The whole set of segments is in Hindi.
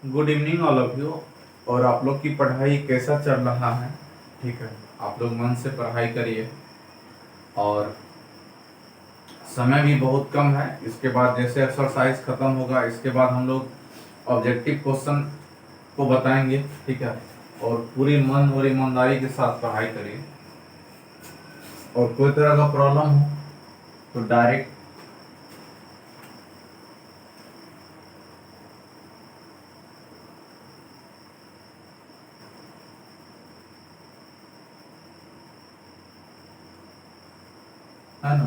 Good evening all of you. और आप लोग की पढ़ाई कैसा चल रहा है? ठीक है, आप लोग मन से पढ़ाई करिए। और समय भी बहुत कम है। इसके बाद जैसे एक्सरसाइज खत्म होगा, इसके बाद हम लोग ऑब्जेक्टिव क्वेश्चन को बताएंगे। ठीक है, और पूरी मन और ईमानदारी के साथ पढ़ाई करिए। और कोई तरह का प्रॉब्लम हो तो डायरेक्ट है ना,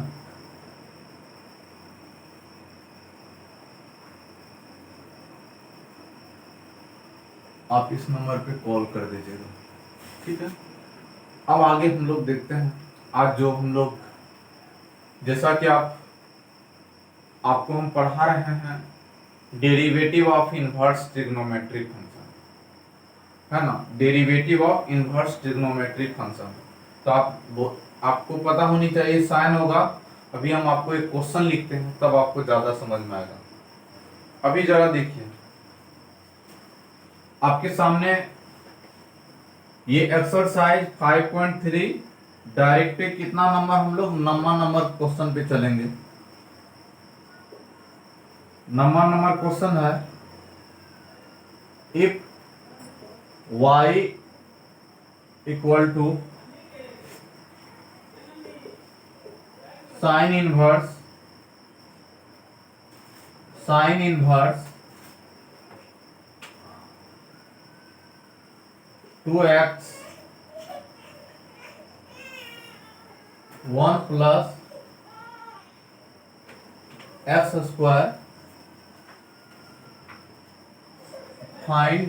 आप इस नंबर पे कॉल कर दीजिएगा। ठीक है, अब आगे हम लोग देखते हैं। आज जो हम लोग, जैसा कि आपको हम पढ़ा रहे हैं derivative of inverse trigonometric function, है ना, derivative of inverse trigonometric function. तो आपको पता होनी चाहिए साइन होगा। अभी हम आपको एक क्वेश्चन लिखते हैं, तब आपको ज्यादा समझ में आएगा। अभी जरा देखिए, आपके सामने ये एक्सरसाइज 5.3 डायरेक्ट पे कितना नंबर, हम लोग नंबर क्वेश्चन पे चलेंगे। नंबर क्वेश्चन है, if y equal to sine inverse 2x 1 plus x square, find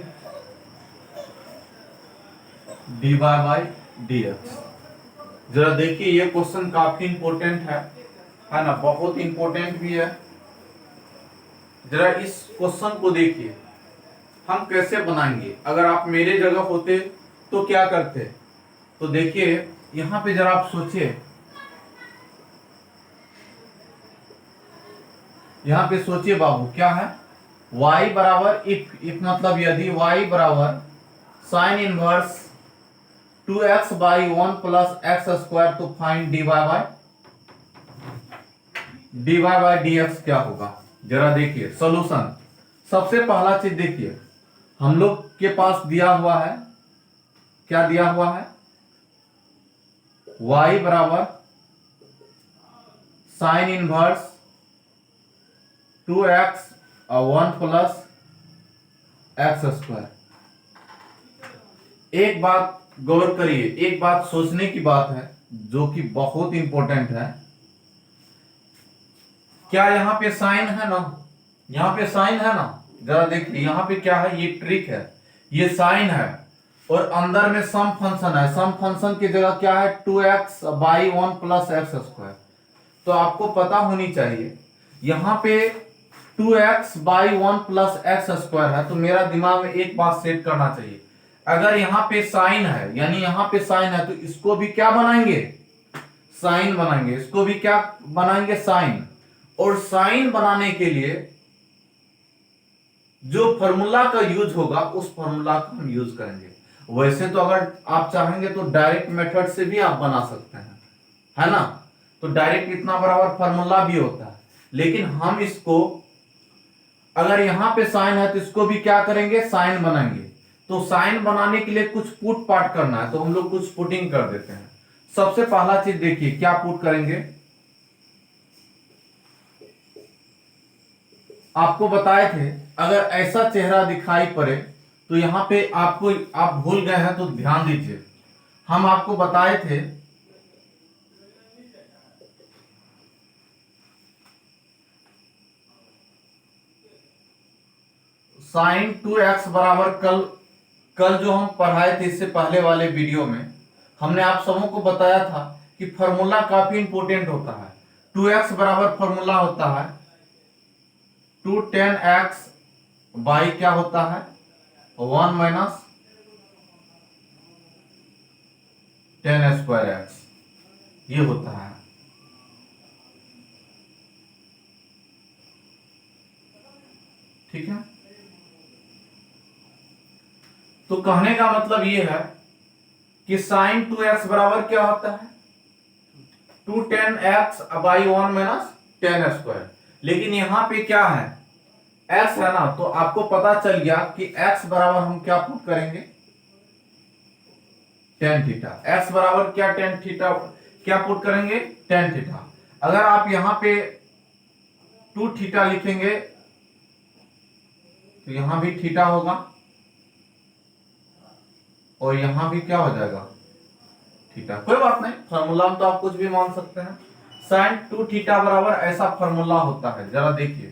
dy by dx। जरा देखिए, ये क्वेश्चन काफी इंपॉर्टेंट है ना, बहुत इंपॉर्टेंट भी है। जरा इस क्वेश्चन को देखिए, हम कैसे बनाएंगे। अगर आप मेरे जगह होते तो क्या करते? तो देखिए यहां पे जरा आप सोचिए, यहां पे सोचिए बाबू, क्या है y बराबर इफ मतलब यदि y बराबर sign inverse 2x by 1 plus x square, तो फाइंड dy बाई dx क्या होगा। जरा देखिए सॉल्यूशन। सबसे पहला चीज देखिए, हम लोग के पास दिया हुआ है, क्या दिया हुआ है, y बराबर साइन इनवर्स 2x और 1 प्लस एक्स स्क्वायर। एक बात गौर करिए, एक बात सोचने की बात है जो कि बहुत इंपॉर्टेंट है। क्या यहाँ पे साइन है ना, यहाँ पे साइन है ना, जरा देखिए यहाँ पे क्या है, ये ट्रिक है, ये साइन है और अंदर में सम फंक्शन है। सम फंक्शन की जगह क्या है, 2x by 1 plus x square. तो आपको पता होनी चाहिए यहाँ पे 2x by 1 plus x square है, तो मेरा दिमाग में एक बात सेट करना चाहिए, अगर यहाँ पे साइन है, यानी यहाँ पे साइन है, तो इसको भी क्या बनाएंगे, साइन बनाएंगे। इसको भी क्या बनाएंगे, साइन। और साइन बनाने के लिए जो फॉर्मूला का यूज होगा, उस फॉर्मूला का हम यूज करेंगे। वैसे तो अगर आप चाहेंगे तो डायरेक्ट मेथड से भी आप बना सकते हैं, है ना, तो डायरेक्ट इतना बराबर फॉर्मूला भी होता है। लेकिन हम इसको, अगर यहां पे साइन है तो इसको भी क्या करेंगे, साइन बनाएंगे। तो साइन बनाने के लिए कुछ पुट पार्ट करना है, तो हम लोग कुछ पुटिंग कर देते हैं। सबसे पहला चीज देखिए, क्या पुट करेंगे, आपको बताए थे अगर ऐसा चेहरा दिखाई पड़े तो यहां पे आपको, आप भूल गए हैं तो ध्यान दीजिए, हम आपको बताए थे साइन 2x बराबर, कल कल जो हम पढ़ाए थे इससे पहले वाले वीडियो में हमने आप सबों को बताया था कि फॉर्मूला काफी इंपॉर्टेंट होता है। 2x बराबर फॉर्मूला होता है 2 tan x बाई क्या होता है, 1 माइनस tan स्क्वायर एक्स, ये होता है। ठीक है। तो कहने का मतलब ये है कि साइन 2x बराबर क्या होता है, 2 tan x/1 - 10 स्क्वायर। लेकिन यहां पे क्या है, x है ना, तो आपको पता चल गया कि x बराबर हम क्या पुट करेंगे, tan थीटा। x बराबर क्या, tan थीटा क्या पुट करेंगे, tan थीटा। अगर आप यहां पे 2 थीटा लिखेंगे तो यहां भी थीटा होगा और यहां भी क्या हो जाएगा, थीटा। कोई बात नहीं, फॉर्मूला में तो आप कुछ भी मान सकते हैं। साइन 2 थीटा बराबर ऐसा फॉर्मूला होता है। जरा देखिए,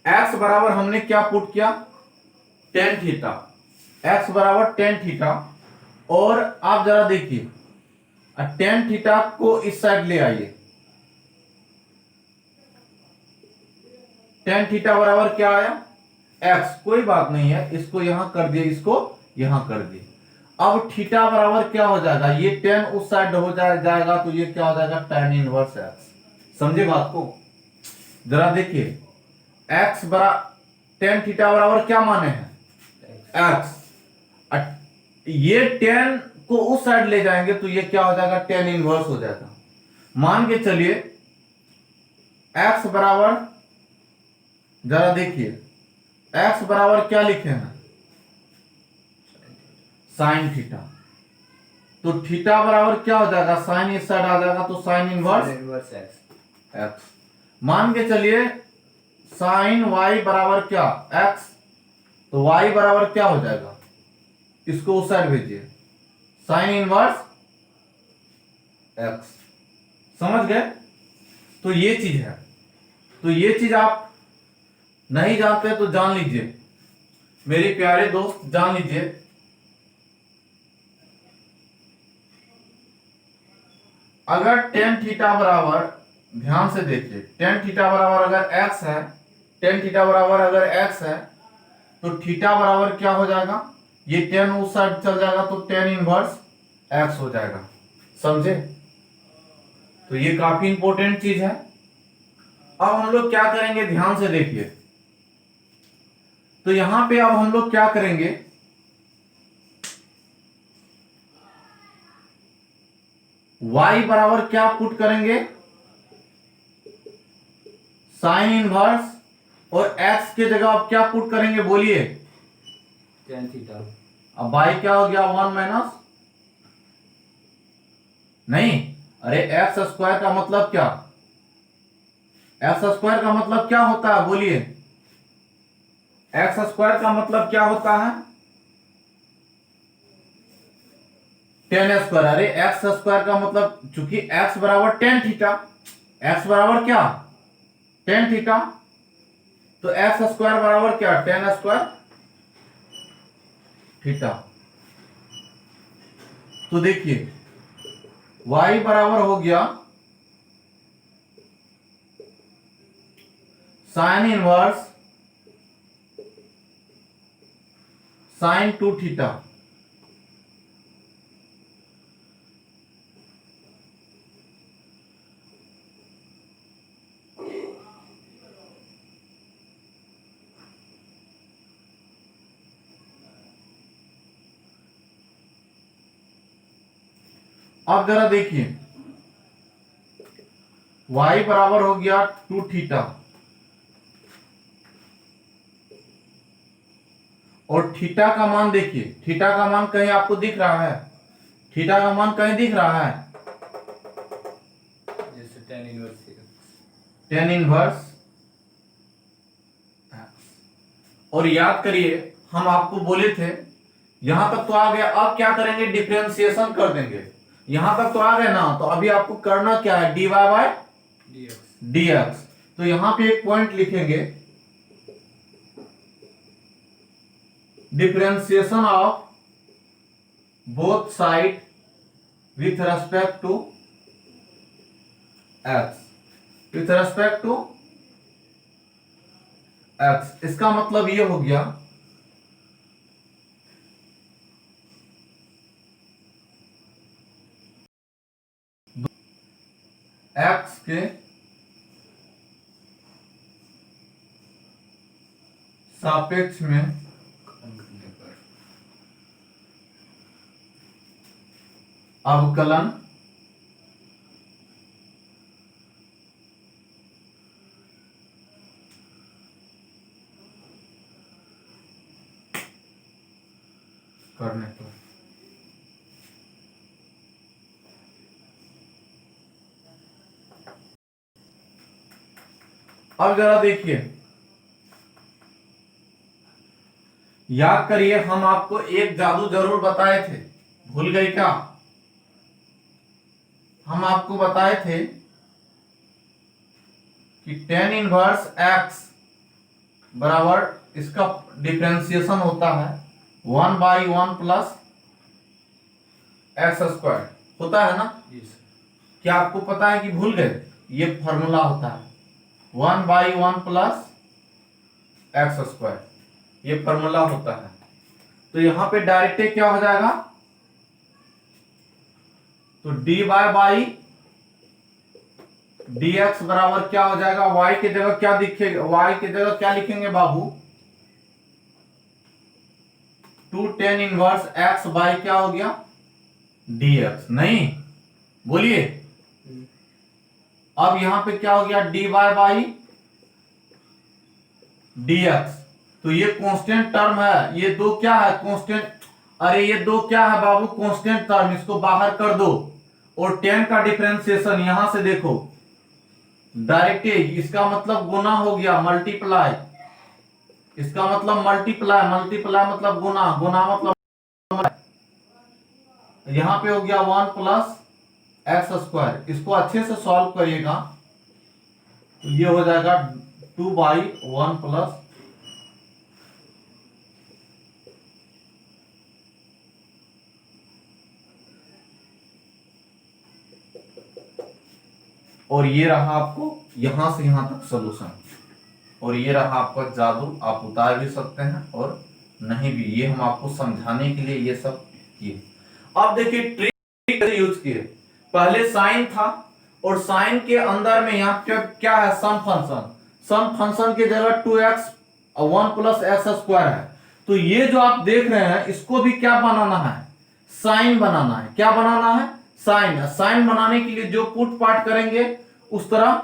x बराबर हमने क्या पुट किया, tan थीटा। x बराबर tan थीटा, और आप जरा देखिए tan थीटा को इस साइड ले आइए। tan थीटा बराबर क्या आया, x। कोई बात नहीं है, इसको यहां कर दिए, इसको यहां कर दिए। अब थीटा बराबर क्या हो जाएगा, ये tan उस साइड हो जाएगा, तो ये क्या हो जाएगा, tan इनवर्स x। समझे बात को। जरा देखिए, x बरा tan थीटा बराबर क्या माने हैं, x। ये tan को उस साइड ले जाएंगे तो ये क्या हो जाएगा, tan इनवर्स हो जाएगा। मान के चलिए x बराबर, जरा देखिए x बराबर क्या लिखे हैं, साइन थीटा। तो थीटा बराबर क्या हो जाएगा, साइन इस साइड आ जाएगा, तो साइन इनवर्स x। मान के चलिए साइन y बराबर क्या, x। तो y बराबर क्या हो जाएगा, इसको उस साइड भेजिए, साइन इनवर्स x। समझ गए। तो ये चीज है, तो ये चीज आप नहीं जानते तो जान लीजिए मेरे प्यारे दोस्त, जान लीजिए। अगर tan थीटा बराबर, ध्यान से देखिए, tan थीटा बराबर अगर x है, tan थीटा बराबर अगर x है, तो थीटा बराबर क्या हो जाएगा, ये tan उस साइड चल जाएगा, तो tan इनवर्स x हो जाएगा। समझे। तो ये काफी इंपॉर्टेंट चीज है। अब हम लोग क्या करेंगे, ध्यान से देखिए। तो यहां पे अब हम लोग क्या करेंगे, y बराबर क्या पुट करेंगे, साइन इनवर्स, और x के जगह आप क्या पुट करेंगे, बोलिए, tan थीटा। अब y क्या हो गया, 1 माइनस, नहीं, अरे एक्स स्क्वायर का मतलब क्या, एक्स स्क्वायर का मतलब क्या होता है, बोलिए, एक्स स्क्वायर का मतलब क्या होता है, टेन स्क्वायर। अरे एक्स स्क्वायर का मतलब, चूंकि एक्स बराबर टेन थीटा, एक्स बराबर क्या, टेन थीटा, तो एक्स स्क्वायर बराबर क्या, टेन स्क्वायर थीटा। तो देखिए y बराबर हो गया साइन इनवर्स साइन 2 थीटा। अब जरा देखिए, y बराबर हो गया 2 थीटा, और थीटा का मान देखिए, थीटा का मान कहीं आपको दिख रहा है, थीटा का मान कहीं दिख रहा है, जैसे tan इनवर्स टेन इनवर्स। और याद करिए हम आपको बोले थे, यहां तक तो आ गया, अब क्या करेंगे, डिफरेंशिएशन कर देंगे। यहां तक तो आ गए ना, तो अभी आपको करना क्या है, dy बाय dx। dx। तो यहां पे एक पॉइंट लिखेंगे, differentiation of both side with respect to x, with respect to x। इसका मतलब ये हो गया, x के सापेक्ष में अवकलन करने पर अब जरा देखिए, याद करिए, हम आपको एक जादू जरूर बताए थे, भूल गए क्या? हम आपको बताए थे कि tan इनवर्स x बराबर इसका डिफरेंशिएशन होता है 1/1 प्लस एक्स स्क्वायर होता है ना? यस क्या आपको पता है कि भूल गए? ये फॉर्मूला होता है 1/1 प्लस एक्स स्क्वायर, ये फॉर्मूला होता है। तो यहां पे डायरेक्ट क्या हो जाएगा? तो dy बाई dx बराबर क्या हो जाएगा? y की जगह क्या दिखेगा? y की जगह क्या लिखेंगे बाबू? 2 tan इनवर्स x बाई क्या हो गया? dx। नहीं, बोलिए। अब यहां पे क्या हो गया? dy by dx। तो ये कांस्टेंट टर्म है, ये दो क्या है? कांस्टेंट। अरे ये दो क्या है बाबू? कांस्टेंट टर्म, इसको बाहर कर दो। और tan का डिफरेंशिएशन यहां से देखो, डायरेक्ट इसका मतलब गुना हो गया, मल्टीप्लाई। इसका मतलब मल्टीप्लाई, मल्टीप्लाई मतलब गुना, गुना मतलब यहां पे हो गया 1 प्लस एक्स स्क्वायर। इसको अच्छे से सॉल्व करिएगा तो ये हो जाएगा 2/1 प्लस और ये रहा आपको यहां से यहां तक सॉल्यूशन। और ये रहा आपका जादू, आप उतार भी सकते हैं और नहीं भी, ये हम आपको समझाने के लिए ये सब किए। अब देखिए ट्रिक यूज किए। पहले साइन था और साइन के अंदर में यहाँ पे क्या है? सम फंक्शन। सम फंक्शन की जगह 2x 1 प्लस एक्स स्क्वायर है। तो ये जो आप देख रहे हैं इसको भी क्या बनाना है? साइन बनाना है। क्या बनाना है? साइन। साइन बनाने के लिए जो पुट पार्ट करेंगे उस तरह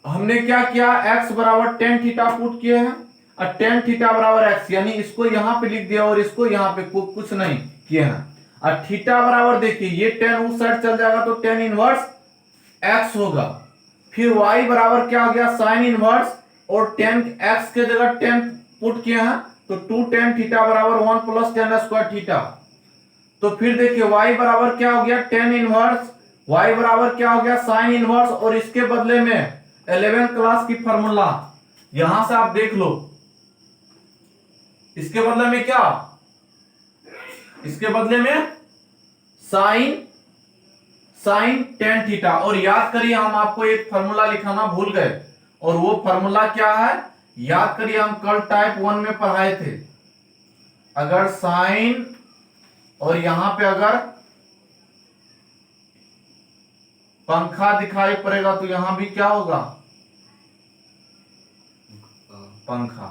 हमने क्या किया? x बराबर tan थीटा पुट किए हैं और tan थीटा बराबर x, यानी इसको यहां पे लिख दिया और इसको यहां पे कुछ नहीं किए हैं। और थीटा बराबर देखिए, ये tan उस साइड चल जाएगा तो tan इनवर्स x होगा। फिर y बराबर क्या हो गया? sin इनवर्स, और tan x के जगह tan पुट किए हैं तो 2 tan थीटा बराबर 1 प्लस tan स्क्वायर थीटा। तो फिर देखिए y बराबर क्या हो गया? tan इनवर्स, y बराबर क्या हो गया? sin इनवर्स, और इसके बदले में 11th क्लास की फॉर्मूला यहां से आप देख लो। इसके बदले में क्या? इसके बदले में साइन tan थीटा। और याद करिए, हम आपको एक फॉर्मूला लिखाना भूल गए, और वो फॉर्मूला क्या है? याद करिए, हम कल टाइप 1 में पढ़ाए थे। अगर साइन और यहां पे अगर पंखा दिखाई पड़ेगा तो यहां भी क्या होगा? पंखा।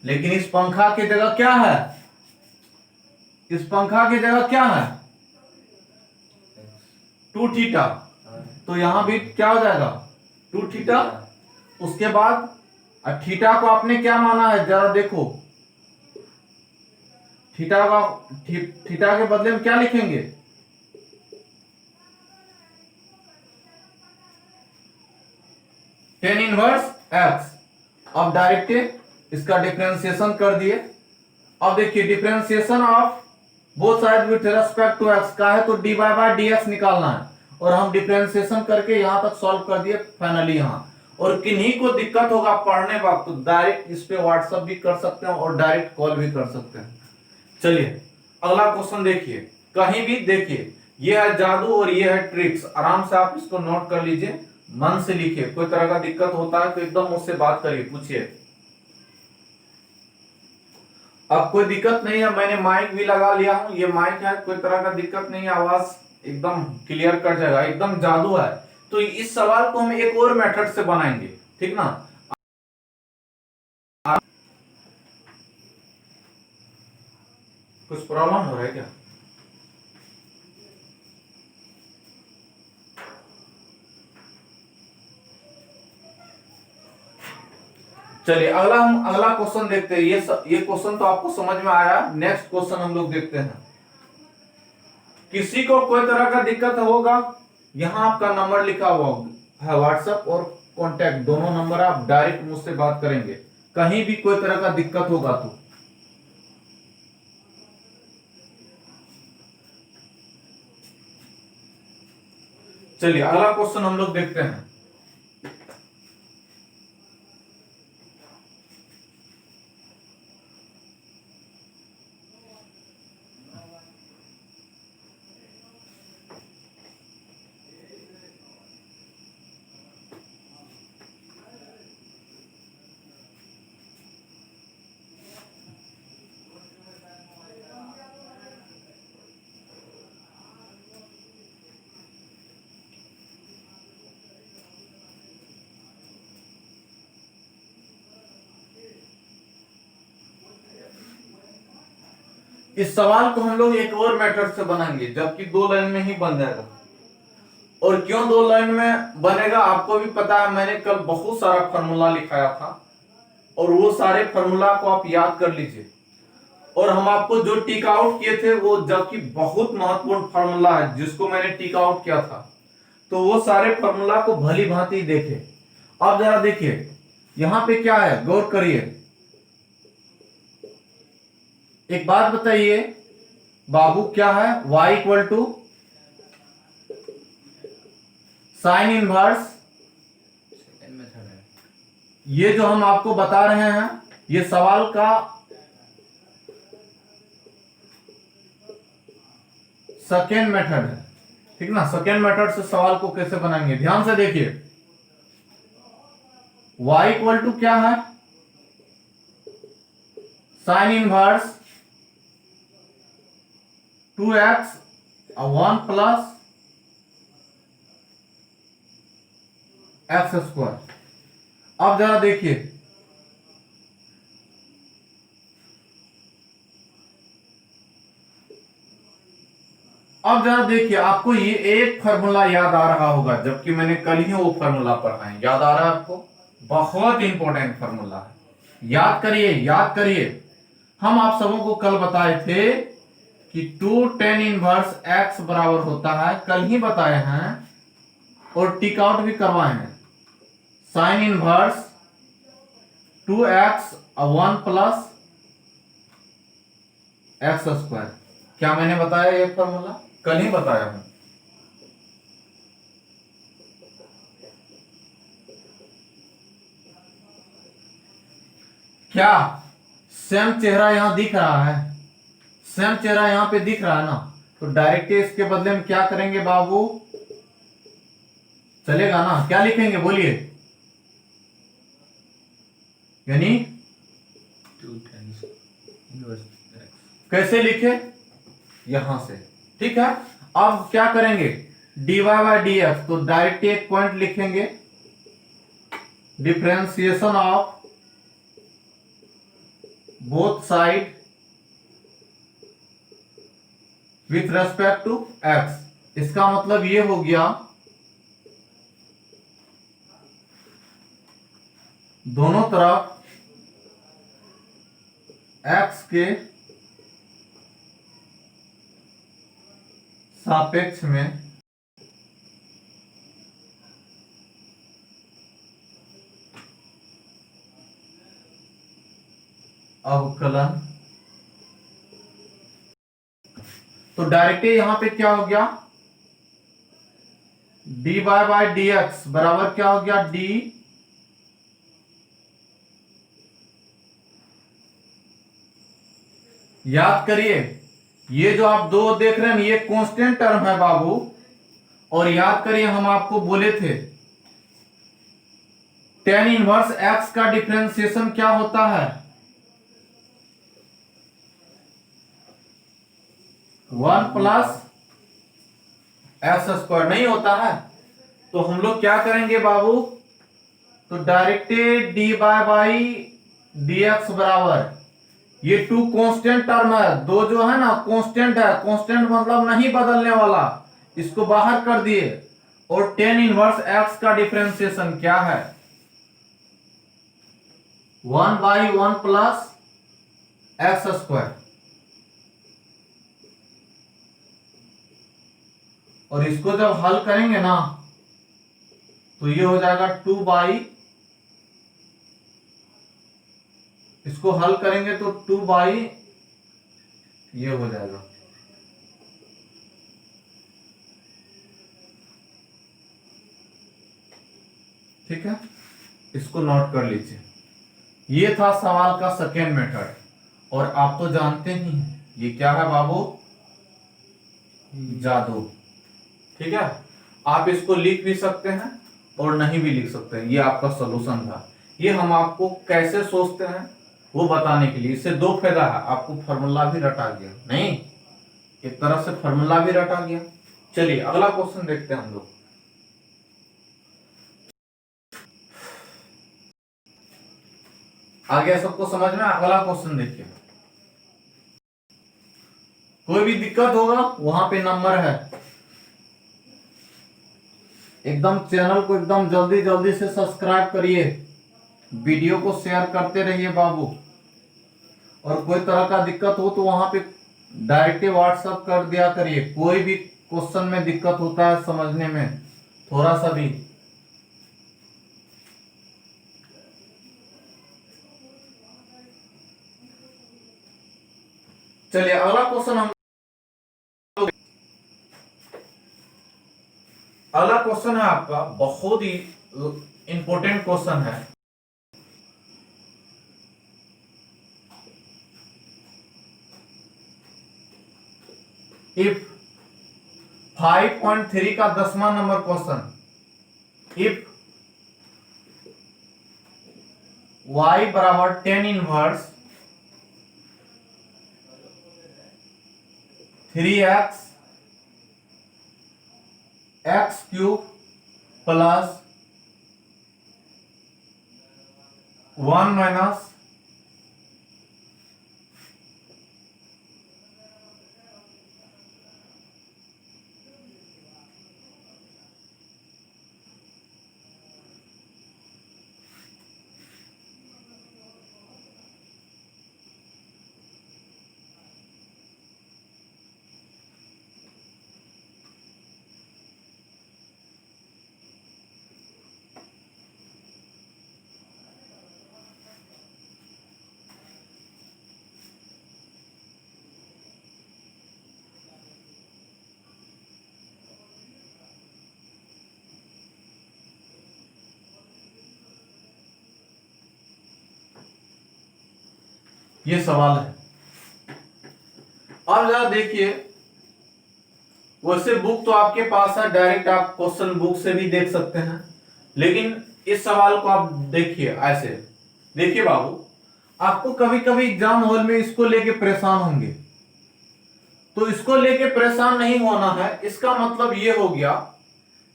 लेकिन इस पंखा की जगह क्या है? इस पंखा की जगह क्या है? 2 थीटा। तो यहां भी क्या हो जाएगा? 2 थीटा। उसके बाद थीटा को आपने क्या माना है? जरा देखो, थीटा के बदले में क्या लिखेंगे? tan inverse x। अब डायरेक्ट इसका डिफरेंशिएशन कर दिए। अब देखिए, differentiation of both side with respect to x का है तो dy बाय dx निकालना है, और हम डिफरेंशिएशन करके यहां तक सॉल्व कर दिए फाइनली यहां। और किन्हीं को दिक्कत होगा पढ़ने वक्त तो डायरेक्ट इस पे व्हाट्सएप भी कर सकते हैं और डायरेक्ट कॉल भी कर सकते हैं। चलिए अगला क्वेश्चन देखिए, कहीं भी देखिए, ये है जादू और ये है ट्रिक्स। आराम से आप इसको नोट कर लीजिए, मन से लिखिए। कोई तरह का दिक्कत होता है तो एकदम मुझसे बात करिए, पूछिए। अब कोई दिक्कत नहीं है, मैंने माइक भी लगा लिया हूं, ये माइक है, कोई तरह का दिक्कत नहीं है, आवाज एकदम क्लियर कर जाएगा, एकदम जादू है। तो इस सवाल को हम एक और मेथड से बनाएंगे, ठीक ना? कुछ प्रॉब्लम हो रहा है क्या? चलिए हम अगला क्वेश्चन देखते हैं। ये क्वेश्चन तो आपको समझ में आया। नेक्स्ट क्वेश्चन हम लोग देखते हैं। किसी को कोई तरह का दिक्कत होगा, यहाँ आपका नंबर लिखा हुआ है, व्हाट्सएप और कॉन्टैक्ट दोनों नंबर, आप डायरेक्ट मुझसे बात करेंगे कहीं भी कोई तरह का दिक्कत होगा तो। चलिए अगला क्वेश्चन हम लोग देखते हैं। इस सवाल को हम लोग एक और मेथड से बनाएंगे, जबकि 2 लाइन में ही बन जाएगा। और क्यों 2 लाइन में बनेगा आपको भी पता है, मैंने कल बहुत सारा फॉर्मूला लिखाया था और वो सारे फॉर्मूला को आप याद कर लीजिए। और हम आपको जो टिक आउट किए थे वो, जबकि बहुत महत्वपूर्ण फॉर्मूला है जिसको मैंने टिक आउट किया था, तो वो सारे फॉर्मूला को भली भांति देखे। अब जरा देखिए यहां पे क्या है, गौर करिए। एक बात बताइए बाबू, क्या है y equal to sine inverse. Second method है। ये जो हम आपको बता रहे हैं ये सवाल का सेकेंड मेथड है, ठीक ना। सेकेंड मेथड से सवाल को कैसे बनाएंगे, ध्यान से देखिए। y इक्वल टू क्या है, sign inverse 2x 1 plus x square. अब जरा देखिए आपको ये एक फार्मूला याद आ रहा होगा, जबकि मैंने कल ही वो फार्मूला पढ़ा है। याद आ रहा है आपको? बहुत इंपॉर्टेंट फार्मूला है, याद करिए याद करिए। हम आप सबों को कल बताए थे कि 2 tan इनवर्स x बराबर होता है, कल ही बताए हैं और टिक आउट भी करवाए हैं। Sign inverse 2x 1 plus x square. क्या मैंने बताया ये फॉर्मूला? कल ही बताया हूं। क्या सेम चेहरा यहां दिख रहा है? सेम चेहरा यहां पे दिख रहा है ना, तो डायरेक्ट इसके बदले में क्या करेंगे बाबू, चलेगा ना? क्या लिखेंगे बोलिए, यानी 2 times इनवर्स x। कैसे लिखे, यहां से, ठीक है। अब क्या करेंगे, dy बाई डी एक्स, तो डायरेक्ट एक पॉइंट लिखेंगे, differentiation of both side with respect to x। इसका मतलब ये हो गया दोनों तरफ x के सापेक्ष में अवकलन। तो डायरेक्ट यहां पे क्या हो गया, dy बाई डी एक्स बराबर क्या हो गया, d याद करिए ये जो आप दो देख रहे हैं ये कांस्टेंट टर्म है बाबू। और याद करिए हम आपको बोले थे tan इनवर्स x का डिफरेंशिएशन क्या होता है, 1 प्लस एक्स स्क्वायर नहीं होता है। तो हम लोग क्या करेंगे बाबू, तो direct dy by d x बराबर ये टू कांस्टेंट टर्म है, दो जो है ना कांस्टेंट है, कांस्टेंट मतलब नहीं बदलने वाला, इसको बाहर कर दिए। और टेन इनवर्स एक्स का डिफरेंशिएशन क्या है, 1/1 प्लस एक्स स्क्वायर, और इसको जब हल करेंगे ना तो ये हो जाएगा 2 इसको हल करेंगे तो 2 ये हो जाएगा, ठीक है, इसको नोट कर लीजिए। ये था सवाल का सेकेंड मेथड। और आप तो जानते ही हैं ये क्या है बाबू, जादू, ठीक है। आप इसको लिख भी सकते हैं और नहीं भी लिख सकते हैं, ये आपका सॉल्यूशन था। ये हम आपको कैसे सोचते हैं वो बताने के लिए। इससे दो फायदा है, आपको फॉर्मूला भी रटा गया, नहीं एक तरह से फॉर्मूला भी रटा गया। चलिए अगला क्वेश्चन देखते हैं हम लोग। आगे सबको समझ में, अगला क्वेश्चन देखिए। कोई भी दिक्कत होगा वहां पे नंबर है, एकदम चैनल को एकदम जल्दी जल्दी से सब्सक्राइब करिए, वीडियो को शेयर करते रहिए बाबू। और कोई तरह का दिक्कत हो तो वहां पे डायरेक्ट व्हाट्सएप कर दिया करिए। कोई भी क्वेश्चन में दिक्कत होता है समझने में थोड़ा सा भी, चलिए अगला क्वेश्चन हम, अगला क्वेश्चन है आपका बहुत ही इंपॉर्टेंट क्वेश्चन है। इफ 5.3 का 10वां नंबर क्वेश्चन, इफ y बराबर 10 inverse 3x x cube plus 1 minus ये सवाल है। अब जरा देखिए, वैसे बुक तो आपके पास है, डायरेक्ट आप क्वेश्चन बुक से भी देख सकते हैं, लेकिन इस सवाल को आप देखिए ऐसे। देखिए बाबू, आपको कभी कभी एग्जाम हॉल में इसको लेके परेशान होंगे, तो इसको लेके परेशान नहीं होना है। इसका मतलब ये हो गया,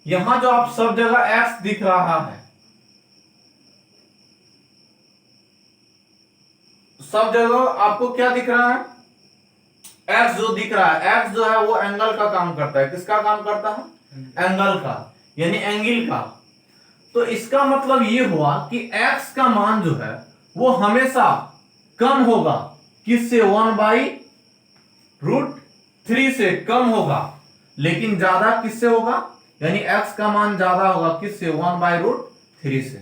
यहां जो आप सब जगह एक्स दिख रहा है, सब जगह आपको क्या दिख रहा है, एक्स जो दिख रहा है, एक्स जो है वो एंगल का काम करता है। किसका काम करता है, एंगल का, यानी एंगल का। तो इसका मतलब ये हुआ कि एक्स का मान जो है वो हमेशा कम होगा, किससे, 1/√3 से कम होगा, लेकिन ज्यादा किससे होगा, यानी एक्स का मान ज्यादा होगा किससे, 1/√3 से।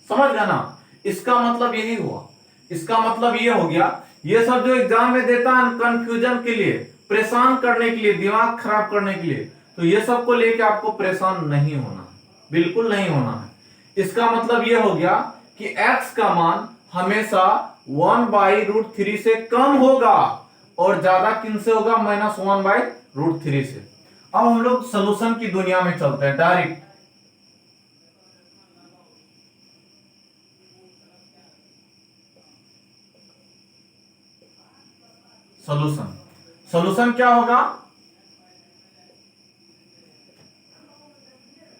समझ गया ना, इसका मतलब यही हुआ। इसका मतलब ये हो गया, ये सब जो एग्जाम में देता है कंफ्यूजन के लिए, परेशान करने के लिए, दिमाग खराब करने के लिए, तो ये सब को लेके आपको परेशान नहीं होना है, बिल्कुल नहीं होना है। इसका मतलब ये हो गया कि x का मान हमेशा 1/√3 से कम होगा और ज्यादा किन से होगा, -1/√3 से। अब हम लोग सोल्यूशन की दुनिया में चलते हैं डायरेक्ट। सोल्यूशन, सोल्यूशन क्या होगा,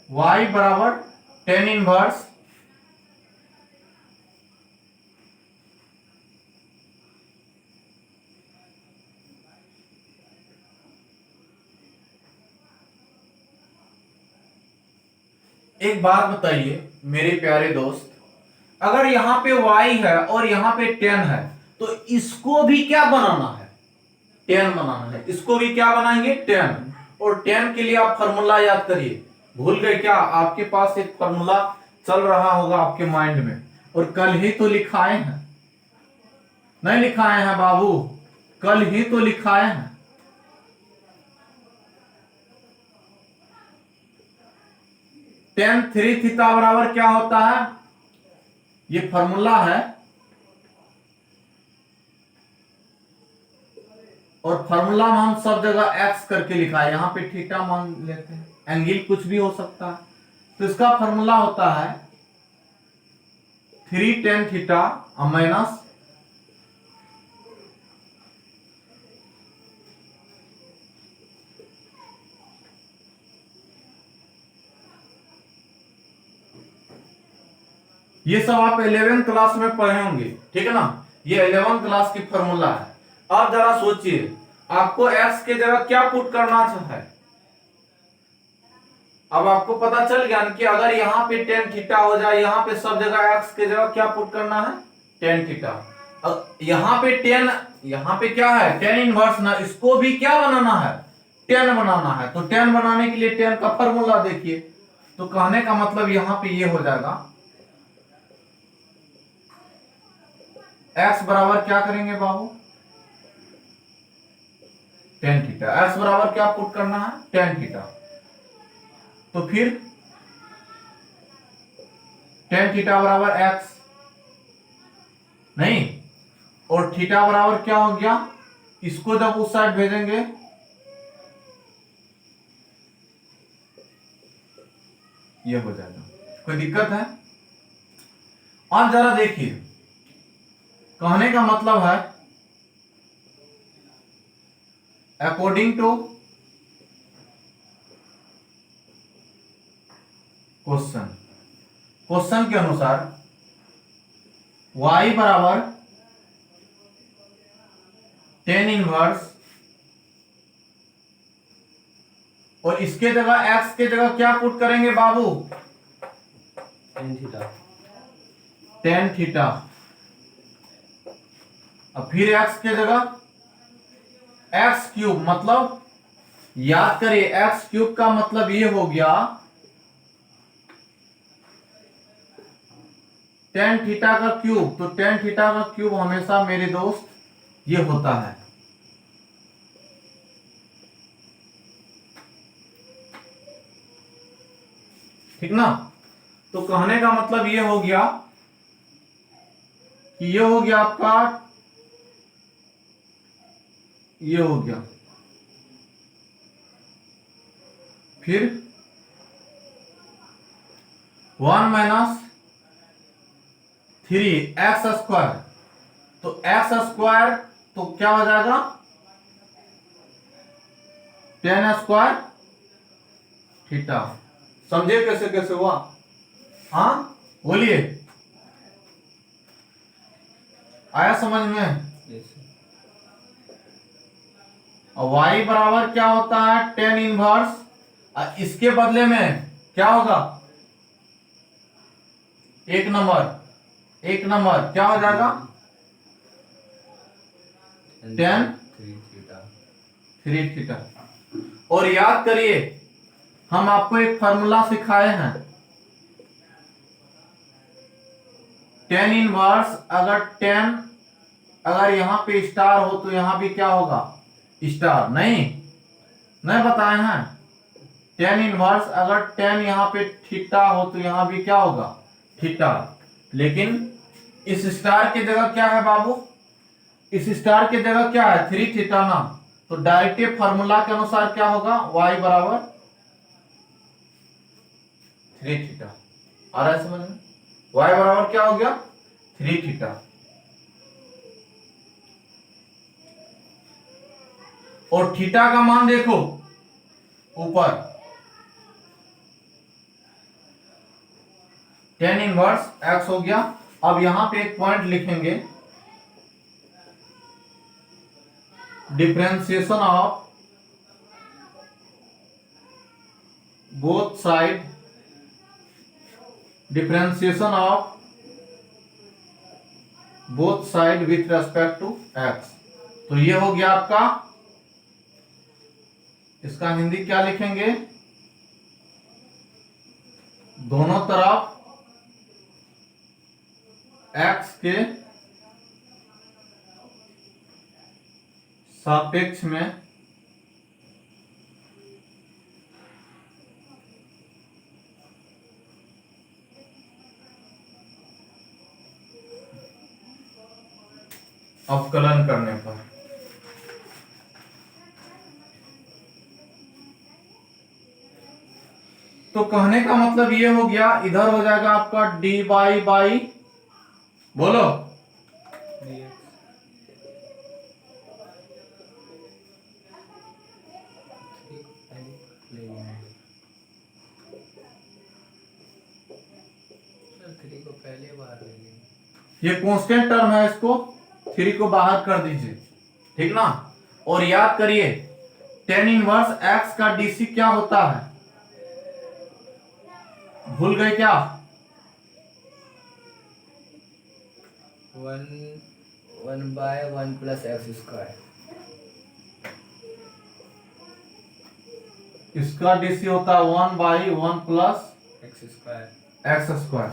y बराबर 10 इनवर्स एक बात बताइए मेरे प्यारे दोस्त, अगर यहाँ पे y है और यहाँ पे 10 है तो इसको भी क्या बनाना है, 10 बनाना है। इसको भी क्या बनाएंगे, 10। और 10 के लिए आप फॉर्मूला याद करिए। भूल गए क्या? आपके पास एक फॉर्मूला चल रहा होगा आपके माइंड में, और कल ही तो लिखाए हैं, नहीं लिखाए हैं बाबू, कल ही तो लिखाए हैं। टेन थ्री थीटा बराबर क्या होता है, ये फॉर्मूला है, और फॉर्मूला में हम सब जगह एक्स करके लिखा है, यहां पे थीटा मान लेते हैं, एंगल कुछ भी हो सकता है। तो इसका फॉर्मूला होता है 3 tan थीटा माइनस ये सब आप 11th क्लास में पढ़े होंगे, ठीक है ना। ये 11th क्लास की फॉर्मूला है। अब जरा सोचिए, आपको एक्स के जगह क्या पुट करना है। अब आपको पता चल गया कि अगर यहाँ पे tan थीटा हो जाए, यहाँ पे सब जगह एक्स के जगह क्या पुट करना है, tan थीटा। यहाँ पे tan, यहाँ पे क्या है, tan इनवर्स ना, इसको भी क्या बनाना है, tan बनाना है। तो tan बनाने के लिए tan का फॉर्मूला देखिए। तो कहने का मतलब यहाँ पे ये हो जाएगा, x बराबर क्या करेंगे बाबू, tan थीटा। x बराबर क्या पुट करना है, tan थीटा। तो फिर tan थीटा बराबर x, नहीं, और थीटा बराबर क्या हो गया, इसको जब उस साइड भेजेंगे ये हो जाएगा। कोई दिक्कत है? और जरा देखिए, कहने का मतलब है अकॉर्डिंग टू क्वेश्चन के अनुसार y बराबर tan इनवर्स, और इसके जगह x के जगह क्या पुट करेंगे बाबू, tan थीटा। tan theta. अब फिर x के जगह x क्यूब, मतलब याद करिए x क्यूब का मतलब ये हो गया tan थीटा का क्यूब। तो tan थीटा का क्यूब हमेशा मेरे दोस्त ये होता है, ठीक ना। तो कहने का मतलब ये हो गया कि ये हो गया आपका, ये हो गया, फिर 1 माइनस 3 एक्स स्क्वायर। तो एक्स स्क्वायर तो क्या हो जाएगा, tan स्क्वायर थीटा। समझे कैसे कैसे हुआ? हाँ बोलिए, आया समझ में? और y बराबर क्या होता है, tan इनवर्स। इसके बदले में क्या होगा, एक नंबर क्या हो जाएगा, tan 3 थीटा। और याद करिए, हम आपको एक फार्मूला सिखाए हैं, tan इनवर्स अगर यहां पे स्टार हो तो यहां भी क्या होगा, स्टार। नहीं बताए हैं, tan इनवर्स अगर tan यहां पे थीटा हो तो यहां भी क्या होगा, थीटा। लेकिन इस स्टार की जगह क्या है बाबू, इस स्टार की जगह क्या है, 3 थीटा ना। तो डायरेक्ट फार्मूला के अनुसार क्या होगा, y बराबर 3 थीटा। आ रहा है समझ में? y बराबर क्या हो गया, 3 थीटा। और थीटा का मान देखो ऊपर, tan इनवर्स x हो गया। अब यहां पे एक पॉइंट लिखेंगे, differentiation of both side differentiation of both side with respect to x. तो ये हो गया आपका, इसका हिंदी क्या लिखेंगे, दोनों तरफ एक्स के सापेक्ष में अवकलन करने पर। तो कहने का मतलब ये हो गया, इधर हो जाएगा आपका dy बाई, बोलो, dx ले लेंगे सर, 3 को पहले बार ले लेंगे। ये कांस्टेंट टर्म है, इसको 3 को बाहर कर दीजिए, ठीक ना। और याद करिए tan इनवर्स x का dc क्या होता है, भूल गए क्या? 1/1 प्लस एक्स स्क्वायर। इसका dc होता है 1/1 plus x square. X square.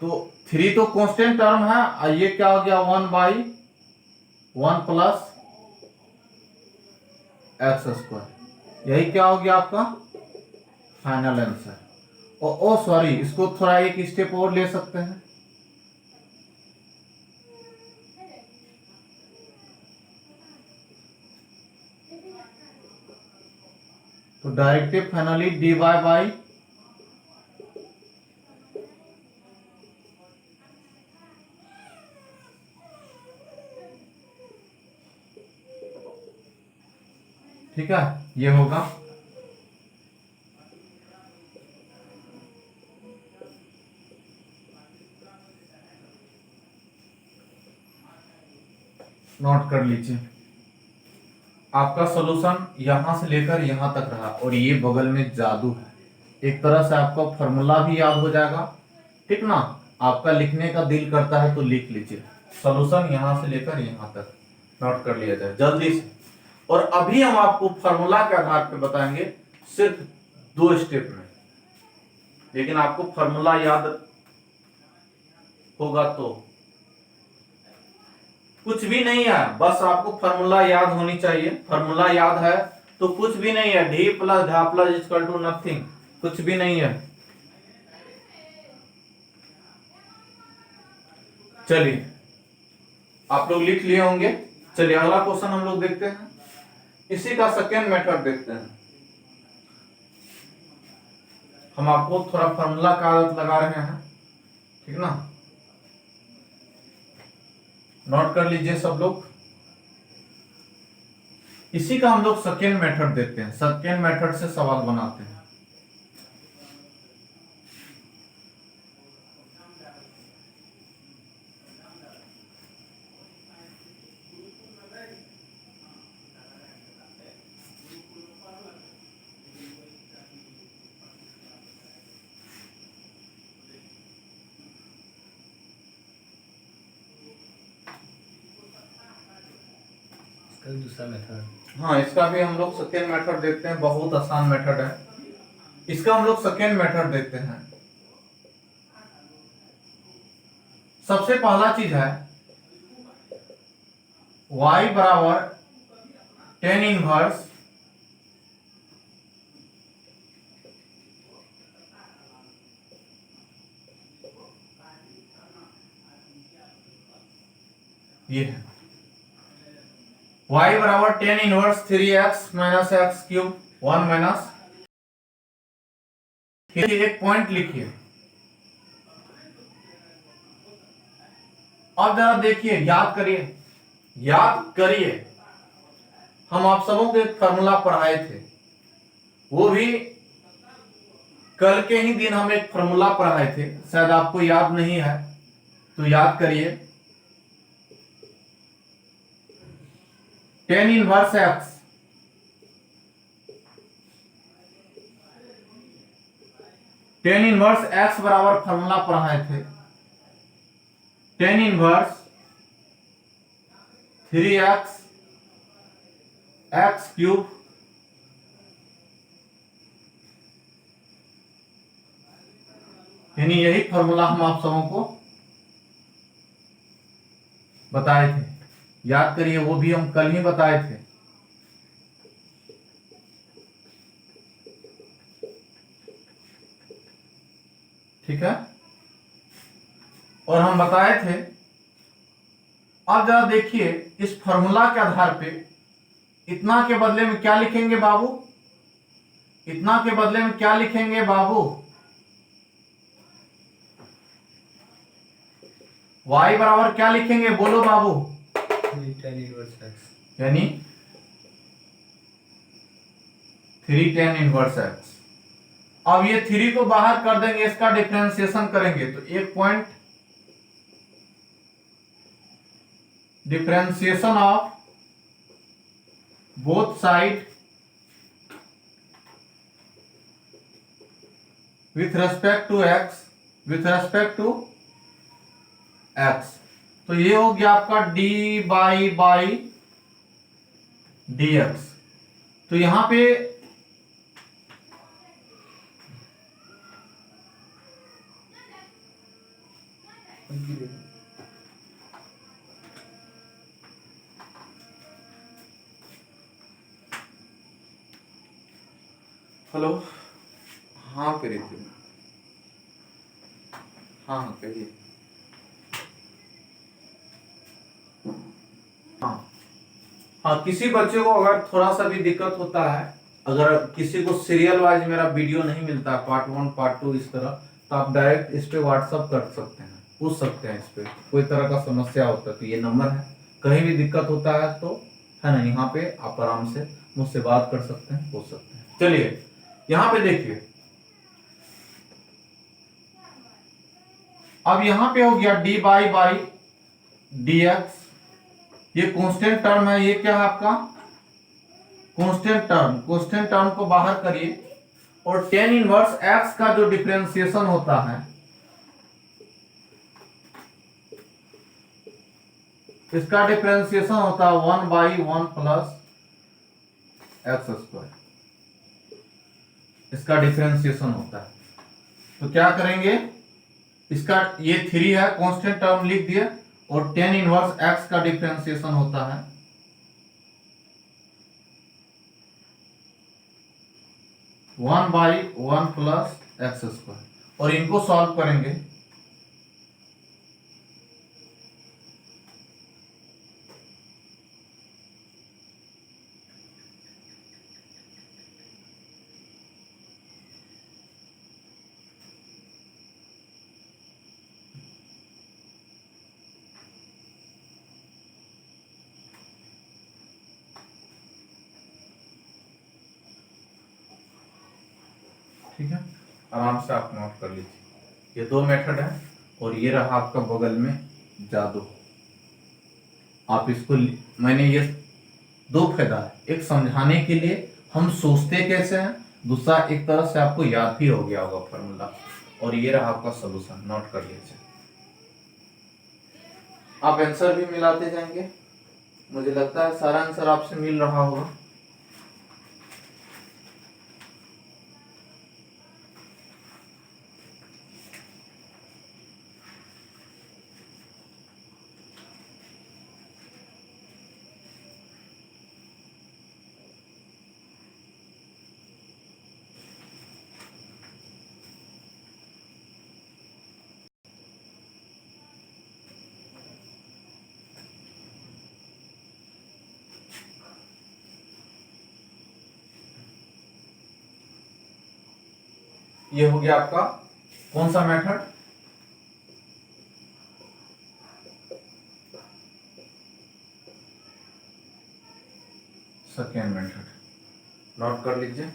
तो 3 तो कांस्टेंट टर्म है, और ये क्या हो गया 1/1 प्लस एक्स स्क्वायर। यही क्या हो गया आपका फाइनल आंसर। ओ सॉरी, इसको थोड़ा एक स्टेप और ले सकते हैं। तो डायरेक्टिव फाइनली dy बाई ठीक है, ये होगा। नोट कर लीजिए, आपका सॉल्यूशन यहां से लेकर यहां तक रहा, और ये बगल में जादू है, एक तरह से आपका फॉर्मूला भी याद हो जाएगा, ठीक ना। आपका लिखने का दिल करता है तो लिख लीजिए, सॉल्यूशन यहां से लेकर यहां तक नोट कर लिया जाए जल्दी से। और अभी हम आपको फॉर्मूला के आधार पर बताएंगे सिर्फ 2 स्टेप में, लेकिन आपको फॉर्मूला याद होगा तो कुछ भी नहीं है, बस आपको फॉर्मूला याद होनी चाहिए। फॉर्मूला याद है तो कुछ भी नहीं है, डी प्लस ढा प्लस इक्वल टू नथिंग, कुछ भी नहीं है। चलिए आप लोग लिख लिए होंगे। चलिए अगला क्वेश्चन हम लोग देखते हैं, इसी का सेकेंड मेथड देखते हैं। हम आपको थोड़ा फॉर्मूला का आदत लगा रहे हैं, ठीक ना। नोट कर लीजिए सब लोग, इसी का हम लोग सेकेंड मेथड देखते हैं, सेकेंड मेथड से सवाल बनाते हैं। दूसरा मेथड, हाँ, इसका भी हम लोग सेकेंड मेथड देखते हैं, बहुत आसान मेथड है। इसका हम लोग सेकेंड मेथड देखते हैं। सबसे पहला चीज है y बराबर tan इनवर्स ये है, y बराबर tan inverse 3x minus x cube 1 minus. एक पॉइंट लिखिए, अब जरा देखिए, याद करिए, हम आप सबों को एक फॉर्मूला पढ़ाए थे, वो भी कल के ही दिन हम एक फॉर्मूला पढ़ाए थे, शायद आपको याद नहीं है तो याद करिए। tan inverse x tan inverse x बराबर फॉर्मूला पढ़ाए थे, tan inverse 3x x cube यानी यही फॉर्मूला हम आप सबों को बताए थे, याद करिए, वो भी हम कल ही बताए थे। ठीक है, और हम बताए थे, अब जरा देखिए इस फॉर्मूला के आधार पे इतना के बदले में क्या लिखेंगे बाबू, इतना के बदले में क्या लिखेंगे बाबू, y बराबर क्या लिखेंगे, बोलो बाबू, 3 tan inverse x, यानी 3 tan इनवर्स x। अब ये 3 को बाहर कर देंगे, इसका डिफरेंशिएशन करेंगे तो एक point differentiation of both side with respect to x, with respect to x, तो ये हो गया आपका dy बाई dx। तो यहां पे हेलो, हाँ करिए, हाँ हाँ करिए, हाँ किसी बच्चे को अगर थोड़ा सा भी दिक्कत होता है, अगर किसी को सीरियल वाइज मेरा वीडियो नहीं मिलता, पार्ट 1 पार्ट 2 इस तरह, तो आप डायरेक्ट इस पे व्हाट्सअप कर सकते हैं, पूछ सकते हैं, इस पे कोई तरह का समस्या होता है तो ये नंबर है, कहीं भी दिक्कत होता है तो है ना, यहाँ पे आप आराम से मुझसे बात कर सकते हैं, पूछ सकते हैं। चलिए यहाँ पे देखिए, अब यहाँ पे हो गया डी बाई डी एक्स, ये कांस्टेंट टर्म है, ये क्या है आपका कांस्टेंट टर्म, कांस्टेंट टर्म को बाहर करिए, और टेन इनवर्स एक्स का जो डिफरेंशिएशन होता है, इसका डिफरेंशिएशन होता है 1/1 प्लस एक्स स्क्वायर, इसका डिफरेंशिएशन होता है। तो क्या करेंगे, इसका ये 3 है, कांस्टेंट टर्म लिख दिया, और टेन इनवर्स एक्स का डिफरेंशिएशन होता है 1/1 प्लस एक्स स्क्वायर, और इनको सॉल्व करेंगे ठीक है, आराम से आप नोट कर लीजिए, ये 2 मेथड है, और ये रहा आपका बगल में जादू। आप इसको, मैंने ये 2 फायदा है, एक समझाने के लिए हम सोचते कैसे हैं, दूसरा एक तरह से आपको याद भी हो गया होगा फॉर्मूला, और ये रहा आपका सॉल्यूशन, नोट कर लीजिए। आप आंसर भी मिलाते जाएंगे, मुझे लगता है सारा आंसर आपसे मिल रहा होगा। ये हो गया आपका कौन सा मेथड, सेकेंड मेथड, नोट कर लीजिए।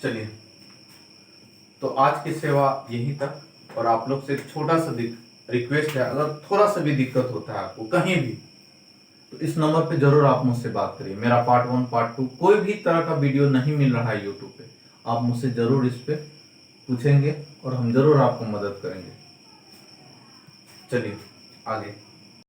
चलिए, तो आज की सेवा यहीं तक, और आप लोग से एक छोटा सा रिक्वेस्ट है, अगर थोड़ा सा भी दिक्कत होता है आपको कहीं भी, तो इस नंबर पे जरूर आप मुझसे बात करिए। मेरा पार्ट 1 पार्ट 2 कोई भी तरह का वीडियो नहीं मिल रहा है यूट्यूब पे, आप मुझसे जरूर इस पे पूछेंगे और हम जरूर आपको मदद करेंगे। चलिए आगे।